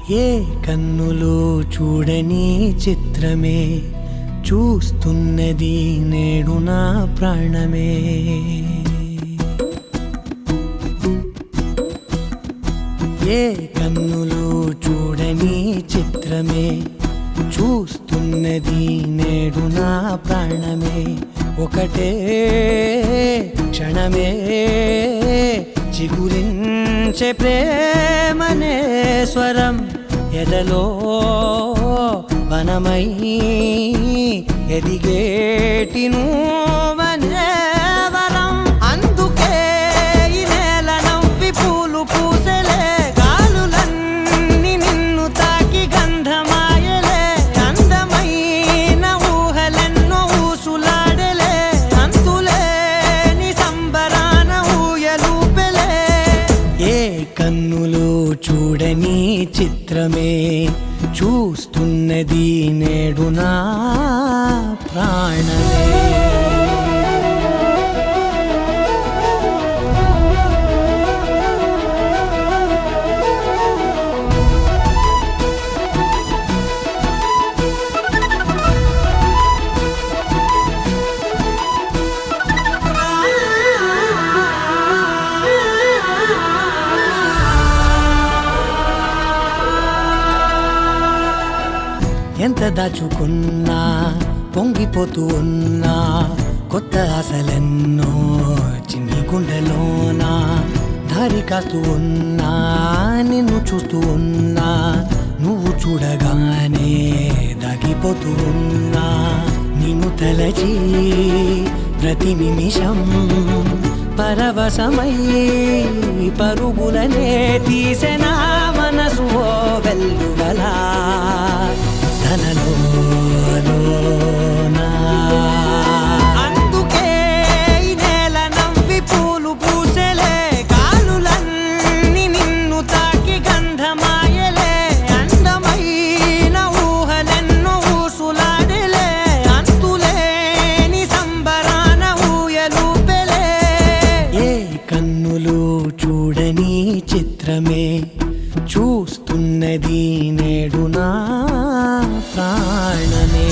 ఏ కన్నులు చూడని చిత్రమే చూస్తున్నది నేడు నా ప్రాణమే. ఏ కన్నులు చూడని చిత్రమే చూస్తున్నది నేడు నా ప్రాణమే. ఒకటే క్షణమే చిగురించే ప్రేమనే స్వరం ఎదలో వనమై ఎదిగేటి నువ్వనే వరం. అందుకే ఈ నేల నవ్వి పూలు పూసెలే, గాలులన్నీ నిన్ను తాకి గంధమాయలే. అందమైన ఊహలెన్నో ఊసులాడలే, అంతులేని సంబరాన ఊయలూపెలే. ఏ కన్నులు చూడని చిత్రమే చూస్తున్నది నేడు నా ప్రాణమే. ఎంత దాచుకున్నా పొంగిపోతూ ఉన్నా, కొత్త ఆశలెన్నో చిన్ని గుండెలోనా. దారి కాస్తూ ఉన్నా, నిన్ను చూస్తూ ఉన్నా, నువ్వు చూడగానే దాగిపోతూ ఉన్నా. నిన్ను తలచి ప్రతి నిమిషం పరవశమై పరుగులనే తీసెనా మనసు ఓ వెల్లువలా. అందుకే ఈ నేల నవ్వి పూలు పూసెలే, గాలులన్నీ నిన్ను తాకి గంధమాయలే. అందమైన ఊహలెన్నో ఊసులాడలే, అంతులేని సంబరాన ఊయలూపెలే. ఏ కన్నులు చూడని చిత్రమే చూస్తున్నది నేడు నా ప్రాణమే.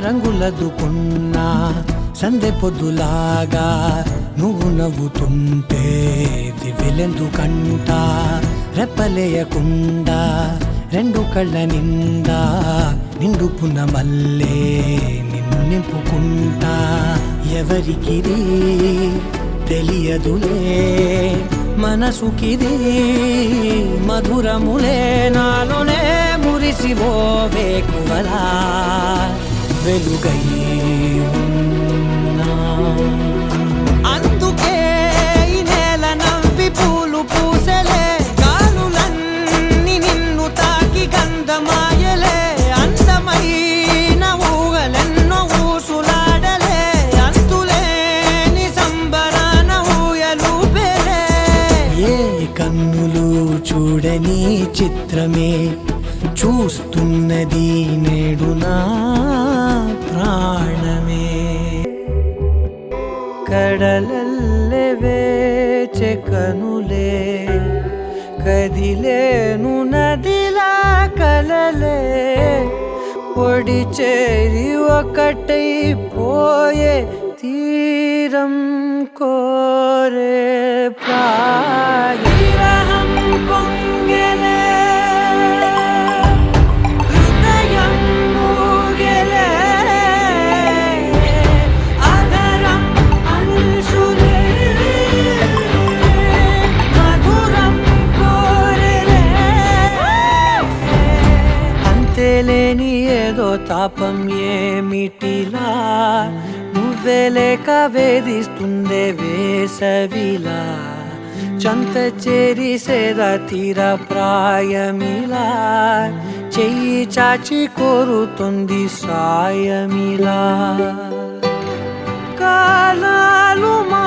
రంగులదుకున్నా సందె పొద్దులాగా నువ్వు నవ్వుతుంటే దివ్వెలెందుకంట. రెప్పలేయకుండా రెండు కళ్ళ నిండా నిండు పున్నమల్లే నిన్ను నింపుకుంటా. ఎవరికిది తెలియదులే మనసుకిది మధురములే, నాలోనే మురిసివో వేకువలా వెలుగై ఉన్నా. అందుకే ఈ నేల నవ్వి పూలు పూసెలే, గాలులన్నీ నిన్ను తాకి గంధమాయలే. అందమైన ఊహలెన్నో ఊసులాడలే, అంతులేని సంబరాన ఊయలూపెలే. ఏ కన్నులు చూడని చిత్రమే చూస్తున్నది నేడు నా ప్రాణమే. కడలల్లె వేచె కనులే, కదిలేను నదిలా కలలే. ఒడి చేరి ఒకటై పోయే తీరం కోరే ప్రాయం పొంగెలే, హృదయం మూగెలే. అధరం అంశులే మధురం కోరెలే. అంతేలేని తాపం ఏమిటిలా నువ్వే లేక వేధిస్తుందే వేసవిలా చంత చేరి సేద తీర ప్రాయమిలా చెయ్యి చాచి కోరుతుంది సాయమిలా కాలాలు మా